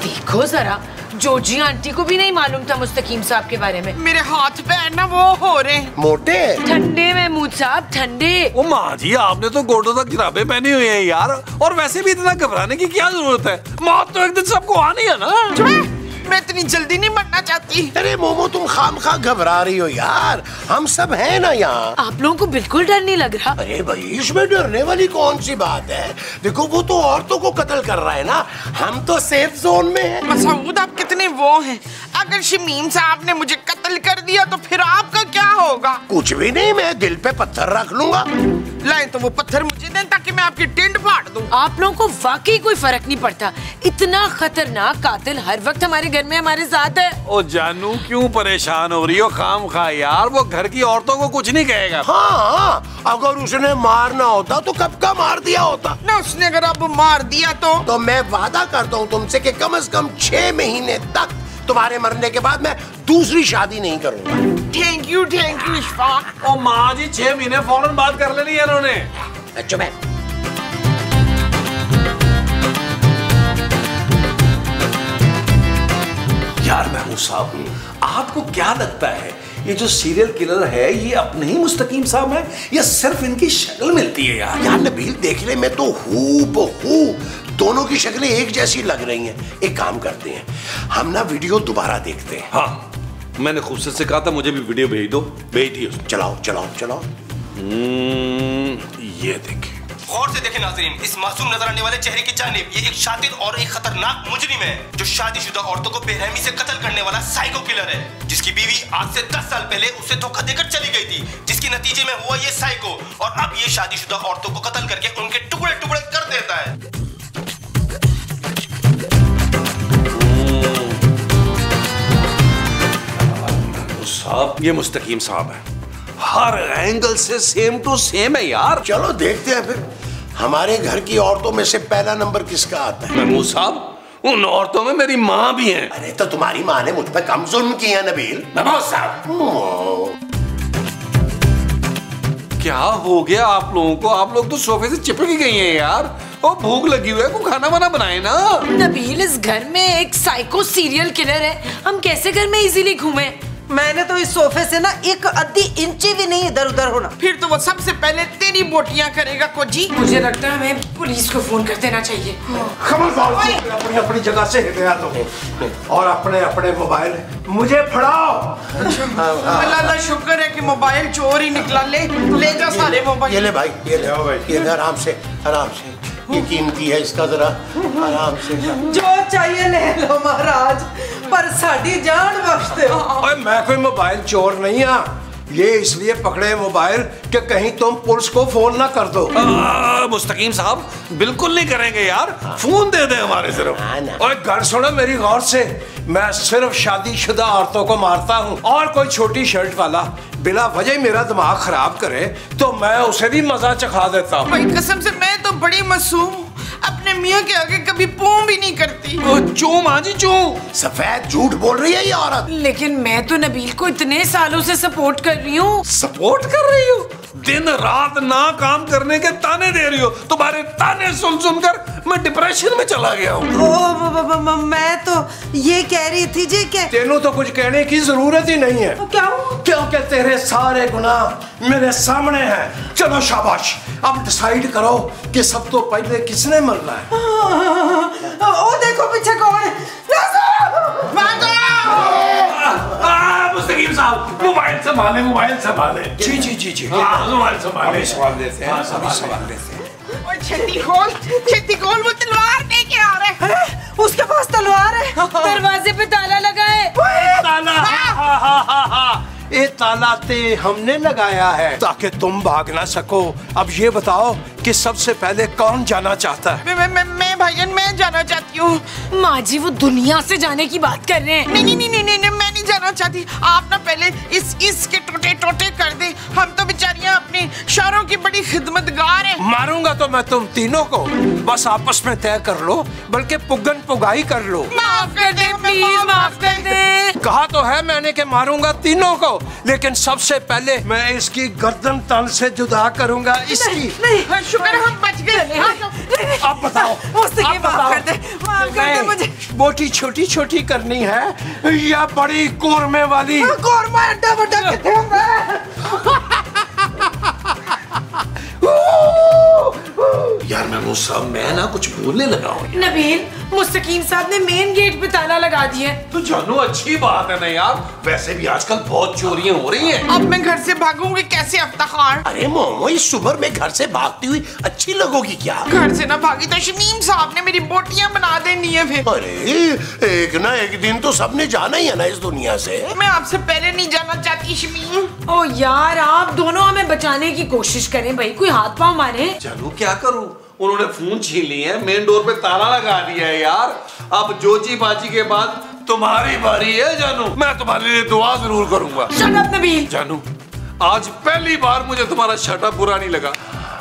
देखो जरा, जोजी आंटी को भी नहीं मालूम था मुस्तकीम साहब के बारे में। मेरे हाथ पैर ना वो हो रहे हैं। मोटे? ठंडे महमूद साहब, ठंडे। ओ माँ जी, आपने तो गोडों तक जुराबें पहनी हुई है यार, और वैसे भी इतना घबराने की क्या जरूरत है, मौत तो एक दिन सबको आनी है ना। मैं इतनी जल्दी नहीं मरना चाहती। अरे मोमो, तुम खामखा घबरा रही हो यार, हम सब हैं ना यहाँ। आप लोगों को बिल्कुल डर नहीं लग रहा? अरे भाई, इसमें डरने वाली कौन सी बात है? देखो, वो तो औरतों को कत्ल कर रहा है ना, हम तो सेफ जोन में हैं। मसूद, आप कितने वो हैं, अगर शमीम साहब ने मुझे कत्ल कर दिया तो फिर आपका क्या होगा? कुछ भी नहीं, मैं दिल पे पत्थर रख लूंगा। लाए तो वो पत्थर मुझे दें ताकि मैं आपकी टिंड फाड़ दूं। आप लोगों को वाकई कोई फर्क नहीं पड़ता, इतना खतरनाक कातिल हर वक्त हमारे घर में हमारे साथ है। ओ जानू, क्यों परेशान हो रही हो खामखा यार, वो घर की औरतों को कुछ नहीं कहेगा। हाँ, अगर उसने मारना होता तो कब का मार दिया होता ना। उसने अगर अब मार दिया तो मैं वादा करता हूँ तुमसे कि कम से कम 6 महीने तक तुम्हारे मरने के बाद मैं दूसरी शादी नहीं करूंगा। Thank you Ishfaq. ओ माँ जी, 6 महीने फौरन बात कर लेनी है इन्होंने। चुप है। यार महमूद साहब, आपको क्या लगता है ये जो सीरियल किलर है ये अपने ही मुस्तकीम साहब है या सिर्फ इनकी शक्ल मिलती है? यार नबील, देखने में तो हूबहू दोनों की शक्लें एक जैसी लग रही हैं। एक काम करते हैं, हम ना वीडियो दोबारा देखते हैं। हाँ, मैंने खूबसूरत से कहा था मुझे भी वीडियो भेज दो, भेज दी उसने। चलाओ। ये देखिए, गौर से देखें नाज़रीन, इस मासूम नजर आने वाले चेहरे की जानिब ये एक शातिर और एक खतरनाक मुजरिम है जो शादीशुदा औरतों को बेरहमी से कत्ल करने वाला साइको किलर है, जिसकी बीवी आज से 10 साल पहले उसे धोखा देकर चली गई थी, जिसके नतीजे में हुआ ये साइको और अब ये शादीशुदा औरतों को कत्ल करके उनके टुकड़े टुकड़े कर देता है। साहब, ये मुस्तकीम साहब है, हर एंगल से सेम टू सेम है यार। चलो देखते हैं फिर, हमारे घर की औरतों में से पहला नंबर किसका आता है? महमूद साहब, उन औरतों में मेरी माँ भी है। अरे तो तुम्हारी माँ ने मुझ पर कम जुल्म किया नबील। महमूद साहब, क्या हो गया आप लोगों को? आप लोग तो सोफे से चिपक गई हैं यार। ओ, भूख लगी हुई है, को खाना वाना बनाए ना। नबील, इस घर में एक साइको सीरियल किलर है, हम कैसे घर में इजीली घूमे? मैंने तो इस सोफे से ना एक आधी इंची भी नहीं इधर उधर होना। फिर तो वो सबसे पहले तेरी बोटियां करेगा कोजी। मुझे लगता है हमें पुलिस को फोन कर देना चाहिए। खबरदार, अपनी अपनी जगह से हिल गया तुम, और अपने अपने मोबाइल मुझे फड़ाओ। अल्लाह का शुक्र है कि मोबाइल चोर ही निकला। ले जा सारे मोबाइल। ये ले भाई, ये ले भाई, ये ले आराम से। ये कीमती है, इसका जरा आराम से। जो चाहिए ले लो महाराज, पर साड़ी जान बख्श दो। ओए, मैं कोई मोबाइल चोर नहीं हूँ, ये इसलिए पकड़े मोबाइल कि कहीं तुम पुलिस को फोन ना कर दो। मुस्तकीम साहब, बिल्कुल नहीं करेंगे यार, फोन दे दे हमारे सिर्फ। ओए, घर सुनो मेरी गौर से, मैं सिर्फ शादीशुदा औरतों को मारता हूँ, और कोई छोटी शर्ट वाला बिला वजह मेरा दिमाग खराब करे तो मैं उसे भी मजा चखा देता हूँ। भाई कसम से मैं तो बड़ी मासूम, अपने मियाँ के आगे कभी पूं भी नहीं करती। चूं माँ जी, चूं। सफेद झूठ बोल रही है ये औरत। लेकिन मैं तो नबील को इतने सालों से सपोर्ट कर रही हूँ। सपोर्ट कर रही हो? दिन रात ना काम करने के ताने दे रही हो। तुम्हारे ताने सुन सुनकर मैं डिप्रेशन में चला गया हूँ। मैं तो ये कह रही थी जी कि तेनू तो कुछ कहने की जरूरत ही नहीं है। क्या? क्योंकि तेरे सारे गुनाह मेरे सामने हैं। चलो शाबाश, अब डिसाइड करो कि सब तो पहले किसने मरना है। ओ देखो पीछे कौन है। मुस्तकीम साहब, मोबाइल संभाले, मोबाइल संभाले। जी जी जी जी, मोबाइल संभाले। सवाल देते हैं, सवाल देते हैं। छेती खोल, वो तलवार लेके आ रहे हैं। उसके पास तलवार है। दरवाजे पे ताला लगा है। ताला, ये ताला ते हमने लगाया है ताकि तुम भाग ना सको। अब ये बताओ कि सबसे पहले कौन जाना चाहता है? मैं भाईजान, मैं जाना चाहती हूँ। माँ जी वो दुनिया से जाने की बात कर रहे हैं। नहीं, मैं नहीं जाना चाहती। आप ना पहले इसके टोटे टोटे कर दे। हम तो बेचारियां अपनी शौहरों की बड़ी खिदमतगार हैं। मारूंगा तो मैं तुम तीनों को, बस आपस में तय कर लो, बल्कि पुगन पुगाई कर लो। माफ कर दे, प्लीज माफ कर दे। कहा तो है मैंने कि मारूंगा तीनों को, लेकिन सबसे पहले मैं इसकी गर्दन तन से जुदा करूंगा। इसकी नहीं, शुक्र हम बच गए। अब बताओ, माफ कर दे मुझे। बोटी छोटी छोटी करनी है या बड़ी कोरमे वाली? कोरमा एड्डा बड़ा किथे हुंदा है? यार महमूद साहब, मैं ना कुछ बोलने लगा हूँ। नबील, मुस्तकीम साहब ने मेन गेट पे ताला लगा दिया। तो जानू अच्छी बात है ना यार, वैसे भी आजकल बहुत चोरियां हो रही हैं। अब मैं घर से भागूंगी कैसे अफ्ताखार? अरे मोमो, इस सुबह में घर से भागती हुई अच्छी लगोगी क्या? घर से ना भागी तो शमीम साहब ने मेरी बोटियां बना देनी है फिर। अरे एक ना एक दिन तो सबने जाना ही है ना इस दुनिया से। मैं आपसे पहले नहीं जाना चाहती शमीम। ओ यार, आप दोनों हमें बचाने की कोशिश करें भाई, कोई हाथ पांव मारे। जानू क्या करूं, उन्होंने फोन छीन ली है, मेन डोर पे ताला लगा दिया है यार। अब जोजी बाजी के बाद तुम्हारी बारी है जानू, मैं तुम्हारे लिए दुआ जरूर करूंगा। Shut up Nabeel. जानू, आज पहली बार मुझे तुम्हारा शटअप बुरा नहीं लगा।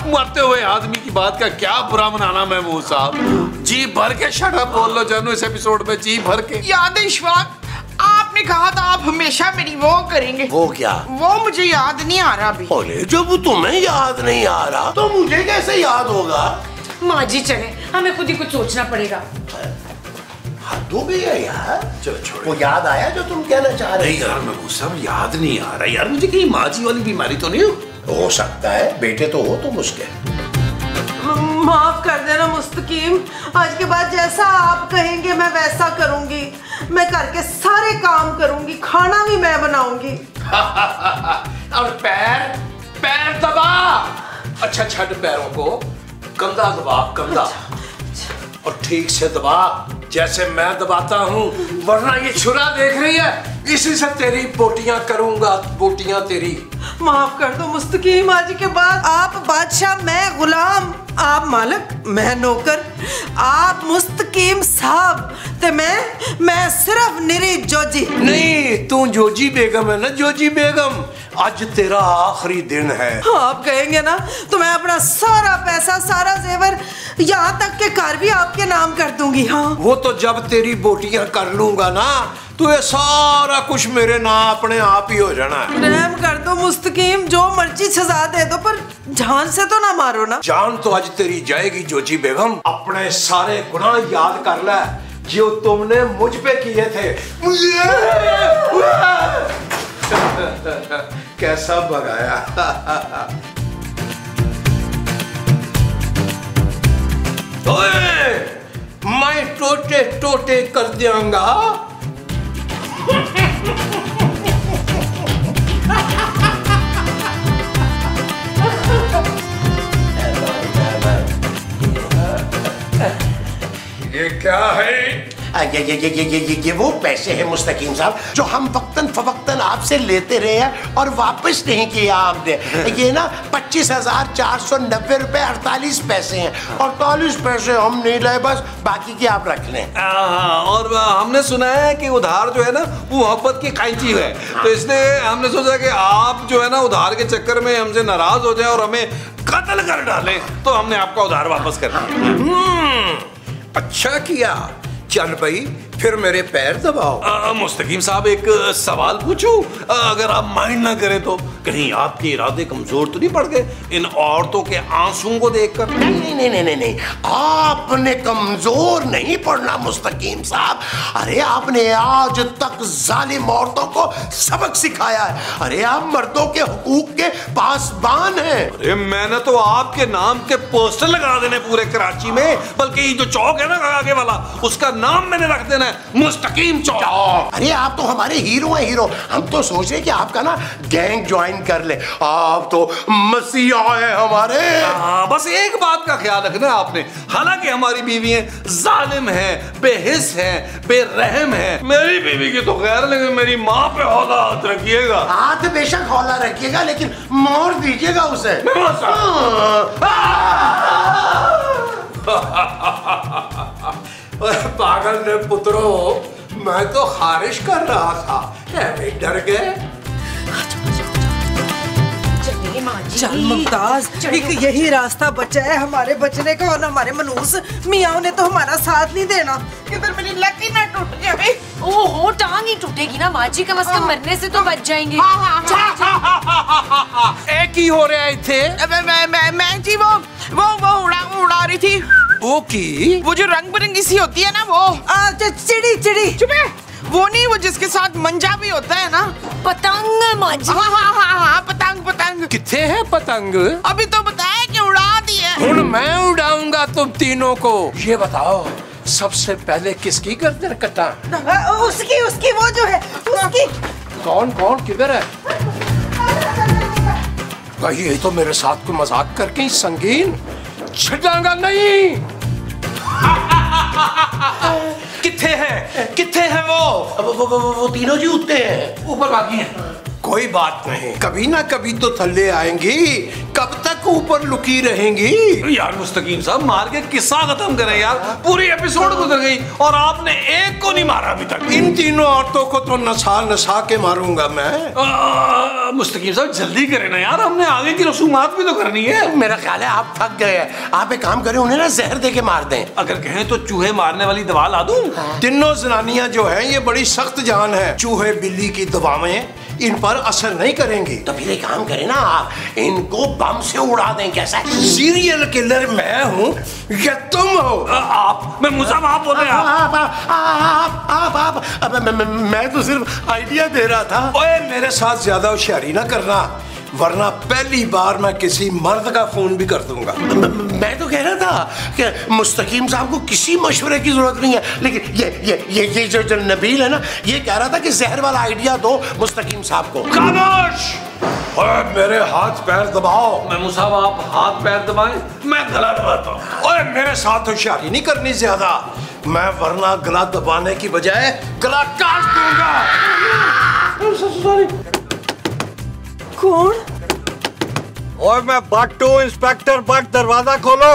मरते हुए आदमी की बात का क्या बुरा मनाना महमूद साहब। जी भर के शटअप बोल लो जानू इस एपिसोड में, जी भर के। याद है इशफाक, आपने कहा था आप हमेशा मेरी वो करेंगे। वो क्या? वो मुझे याद नहीं आ रहा अभी। अरे जब तुम्हें याद नहीं आ रहा तो मुझे कैसे याद होगा? माँ जी चले, हमें खुद ही कुछ सोचना पड़ेगा। हद हो गई है यार। चलो छोड़ो, वो याद आया जो तुम कहना चाह रहे? नहीं यार महमूद साहब, याद नहीं आ रहा यार मुझे, कहीं माँ जी वाली बीमारी तो नहीं हो सकता है, बेटे तो हो तो मुश्किल। माफ कर देना मुस्तकीम, आज के बाद जैसा आप कहेंगे मैं वैसा करूंगी। मैं घर के सारे काम करूंगी, खाना भी मैं बनाऊंगी। और पैर दबा। अच्छा छड़ पैरों को, कंधा दबा, कंधा। और ठीक से दबा जैसे मैं दबाता हूँ, वरना ये छुरा देख रही है, इसी से तेरी बोटियां करूंगा, बोटियां तेरी। माफ कर दो मुस्तकीम, आज के बाद आप बादशाह, मैं गुलाम। आप मालिक, मैं नौकर। आप मुस्तकीम साहब ते मैं सिर्फ निरी जोजी। नहीं, तू जोजी बेगम है ना, जोजी बेगम। आज तेरा आखिरी दिन है। आप कहेंगे ना तो मैं अपना सारा पैसा, सारा जेवर, यहाँ तक के कार भी आपके नाम कर दूंगी। हाँ, वो तो जब तेरी बोटियां कर लूंगा ना, तो ये सारा कुछ मेरे नाम अपने आप ही हो जाना है। रहम कर दो मुस्तकीम, जो मर्जी सजा दे दो, पर जान से तो ना मारो ना। जान तो आज तेरी जाएगी जोजी बेगम। अपने सारे गुनाह याद कर ले जो तुमने मुझ पे किए थे। कैसा भगाया। ओए, मैं टोटे टोटे कर दूंगा। ये क्या है? ये वो पैसे हैं मुस्तकीम साहब जो हम वक्तन फवक्तन आपसे लेते रहे हैं और वापस नहीं किया आपने। ये ना 25,490 रुपए 48 पैसे हैं। 48 पैसे हम नहीं लाए, बस बाकी की आप रख लें। और हमने सुना है कि उधार जो है ना वो मोहब्बत की कैंची है, तो इसलिए हमने सोचा कि आप जो है ना उधार के चक्कर में हमसे नाराज हो जाए और हमें कत्ल कर डालें, तो हमने आपका उधार वापस कर दिया। अच्छा किया। चल भाई, फिर मेरे पैर दबाओ। मुस्तकीम साहब एक सवाल पूछूं, अगर आप माइंड ना करें तो। कहीं आपके इरादे कमजोर तो नहीं पड़ गए इन औरतों के आंसुओं को देखकर? नहीं नहीं नहीं नहीं नहीं, आपने कमजोर नहीं पड़ना मुस्तकीम साहब। अरे आपने आज तक जालिम औरतों को सबक सिखाया है। अरे आप मर्दों के हुकूक के पासबान हैं। अरे मैंने तो आपके नाम के पोस्टर लगा देने पूरे कराची में, बल्कि ये जो चौक है ना आगे वाला, उसका नाम मैंने रख देना है मुस्तकीम चौक। अरे आप तो हमारे हीरो हैं, हीरो। हम तो सोच रहे कि आपका ना गैंग ज्वाइन कर ले। आप तो मसीहा है हमारे। बस एक बात का ख्याल रखना है आपने, हालांकि हमारी बीवी है जालिम है, बेहिस है, बेरहम है। मेरी बीवी की तो खैर, लेकिन मेरी माँ पे हौला हाथ रखिएगा। हाथ बेशक हौला रखिएगा, लेकिन मोड़ दीजिएगा उसे। पागल ने पुत्रो, मैं तो खारिश कर रहा था, डर गए। चल मुमताज, एक यही रास्ता बचा है हमारे बचने का, और हमारे मनूस मियाँ ने तो हमारा साथ नहीं देना। किधर मेरी लकी ना टूट जाए। ओहो, टांग ही टूटेगी ना माँ जी, कम से कम मरने से तो बच जाएंगे। एक ही हो रहा है थे। मैं जी वो उड़ा रही थी। वो जो रंग बिरंगी सी होती है ना, वो चिड़ी चिड़ी। चुप है। वो नहीं, वो जिसके साथ मंजा भी होता है ना। पतंग माँ जी। हाँ, पतंग पतंग। किथे है पतंग? अभी तो बताया कि उड़ा दी है। ਹੁਣ मैं उड़ाऊंगा तुम तीनों को। ये बताओ, सबसे पहले किसकी गर्दन कटा? उसकी वो जो है उसकी। कौन कौन किधर है? भाई ये तो मेरे साथ को मजाक करके ही संगीन छिड़ांगा नहीं। किथे है वो तीनों जी उठते हैं, ऊपर बाकी हैं। कोई बात नहीं, कभी ना कभी तो थल्ले आएंगी। कब तक ऊपर लुकी रहेंगी? यार मुस्तकीम साहब, मार के किस्सा खत्म करें यार। पूरी एपिसोड गुजर गई और आपने एक को नहीं मारा अभी तक। इन तीनों औरतों को तो नसा के मारूंगा मैं। मुस्तकीम साहब जल्दी करें ना यार, हमने आगे की रसूमात भी तो करनी है। मेरा ख्याल है आप थक गए हैं। आप एक काम करें, उन्हें ना जहर दे के मार दें। अगर कहें तो चूहे मारने वाली दवा ला दूं? तीनों जनानियां जो हैं ये बड़ी सख्त जान है। चूहे बिल्ली की दवाएं इन पर असर नहीं करेंगी। तो फिर एक काम करें ना, आप इनको बम से उड़ा दें। कैसा है? सीरियल किलर मैं हूँ या तुम हो? आप, मैं मुसाब आप बोल रहे हैं। आप मैं तो सिर्फ आइडिया दे रहा था। ओए मेरे साथ ज्यादा होशियारी ना करना, वरना पहली बार मैं किसी मर्द का फोन भी कर दूंगा। मैं तो कह रहा था कि मुस्तकीम साहब को किसी मशवरे की जरूरत नहीं है, लेकिन ये जो नबील है ना, ये कह रहा था कि जहर वाला आइडिया दो मुस्तकीम साहब को। खामोश! ओए मेरे हाथ पैर दबाओ। मैं साहब आप हाथ पैर दबाएं, मैं गला दबाता हूँ। ओए मेरे साथ होशियारी नहीं करनी ज्यादा, मैं वरना गला दबाने की बजाय गला काट दूंगा। कौन? और मैं बट्टू, इंस्पेक्टर बट, दरवाजा खोलो।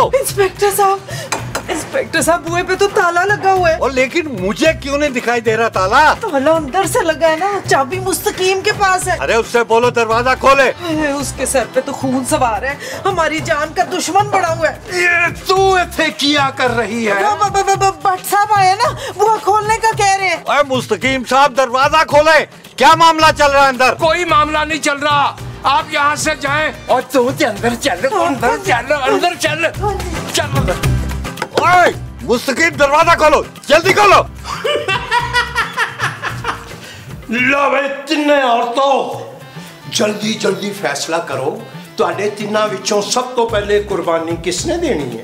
इंस्पेक्टर साहब बुए पे तो ताला लगा हुआ है। और लेकिन मुझे क्यों नहीं दिखाई दे रहा ताला? ताला अंदर से लगा है ना, चाबी मुस्तकीम के पास है। अरे उससे बोलो दरवाजा खोले। उसके सर पे तो खून सवार है, हमारी जान का दुश्मन बड़ा हुआ है। ये तू इथे क्या कर रही है? भट्ट साहब आए ना, वो खोलने का कह रहे हैं। अरे मुस्तकीम साहब दरवाजा खोले, क्या मामला चल रहा है अंदर? कोई मामला नहीं चल रहा, आप यहाँ से जाएं और तू अंदर चल, अंदर चल। ओए मुस्तकीम दरवाजा खोलो, जल्दी खोलो। लो भाई तीनों औरतों, जल्दी जल्दी फैसला करो, ਤੁਹਾਡੇ ਤਿੰਨਾਂ ਵਿੱਚੋਂ सब तो पहले कुर्बानी किसने देनी है?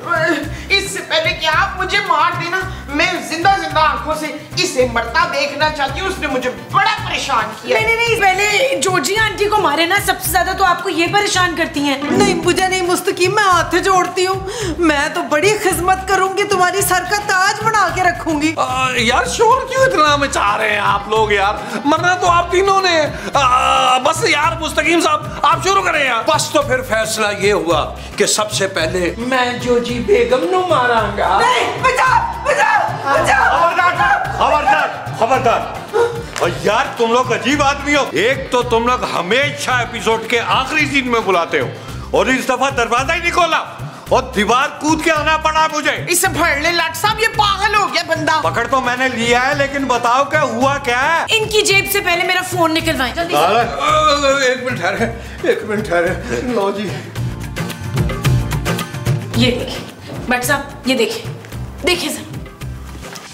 इससे पहले कि आप मुझे मार देना, मैं जिंदा आंखों से इसे मरता देखना चाहती हूँ। उसने मुझे बड़ा परेशान किया। नहीं, पहले जॉर्जी आंटी को मारे ना, सबसे ज्यादा तो आपको ये परेशान करती हैं। नहीं मुझे नहीं मुस्तकीम, मैं हाथ जोड़ती हूँ, मैं तो बड़ी खिदमत करूंगी, तुम्हारी सर का ताज बना के रखूंगी। यार शोर क्यों इतना मचा रहे हैं आप लोग यार? मरना तो आप तीनों ने। बस यार मुस्तकीम साहब आप शुरू करें यार। बस तो फिर फैसला ये हुआ कि सबसे पहले मैं जोजी बेगम नु मारांगा। नहीं, बचाओ। खबरदार। और यार तुम लोग अजीब आदमी हो। एक तो तुम लोग हमेशा एपिसोड के आखिरी सीन में बुलाते हो और इस दफा दरवाजा ही नहीं खोला, और दीवार कूद के आना पड़ा मुझे। इसे भर ले लाट साहब, ये पागल हो गया बंदा। पकड़ तो मैंने लिया है, लेकिन बताओ क्या हुआ क्या है? इनकी जेब से पहले मेरा फोन निकलवाएं जल्दी से। एक मिनट ठहरे, एक मिनट ठहरे। लो जी, ये देखिए भट्ट साहब, ये देखिए, देखिए सर।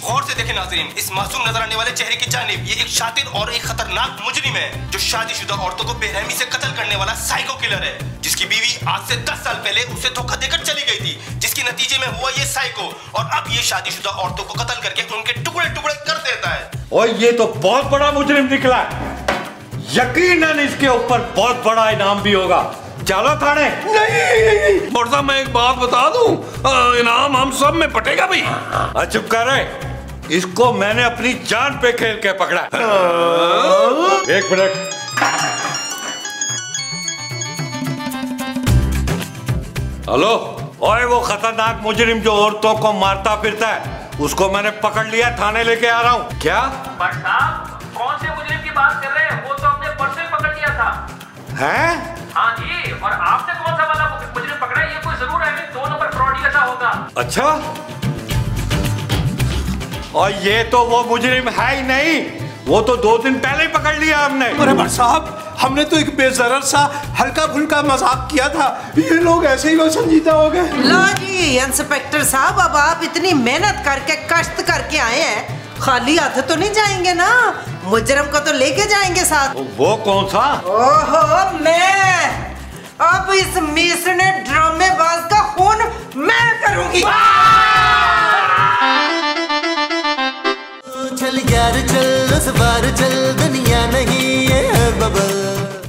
गौर से देखें नाज़रीन, इस मासूम नजर आने वाले चेहरे की जानिब ये एक शातिर और एक खतरनाक मुजरिम है जो शादीशुदा औरतों को बेरहमी से कत्ल करने वाला साइको किलर है, जिसकी बीवी आज से 10 साल पहले उसे धोखा देकर चली गई थी, जिसके नतीजे में हुआ ये साइको, और अब ये शादीशुदा औरतों को कत्ल करके उनके टुकड़े टुकड़े कर देता है। और ये तो बहुत बड़ा मुजरिम निकला, यकीनन इसके ऊपर बहुत बड़ा इनाम भी होगा। चलो थाने। नहीं मुर्जा, मैं एक बात बता दूं, इनाम हम सब में पटेगा भाई। चुप कर रहे, इसको मैंने अपनी जान पे खेल के पकड़ा। एक मिनट, हेलो। ओए वो खतरनाक मुजरिम जो औरतों को मारता फिरता है, उसको मैंने पकड़ लिया, थाने लेके आ रहा हूँ। क्या साहब, कौन से मुजरिम की बात कर रहे हैं? वो तो हमने परसों ही पकड़ लिया था। हैं? हाँ जी, और आपने कौन सा वाला मुजरिम पकड़ा? ये कोई जरूर है 2 नंबर फ्रॉडी ऐसा होगा। अच्छा, और ये तो वो मुजरिम है ही नहीं, वो तो 2 दिन पहले ही पकड़ लिया हमने। अरे भट्ट साहब, हमने तो एक बेजरर सा हल्का फुल्का मजाक किया था, ये लोग ऐसे ही वो संजीदा हो गए। ला जी इंस्पेक्टर साहब, अब आप इतनी मेहनत करके कष्ट करके आए हैं, खाली हाथ तो नहीं जाएंगे ना, मुजरिम को तो लेके जाएंगे साथ। वो कौन सा? ओहो, मैं अब इस मिसने ड्रामेबाज का खून मैं करूंगी। चल यार चल, उस बार चल।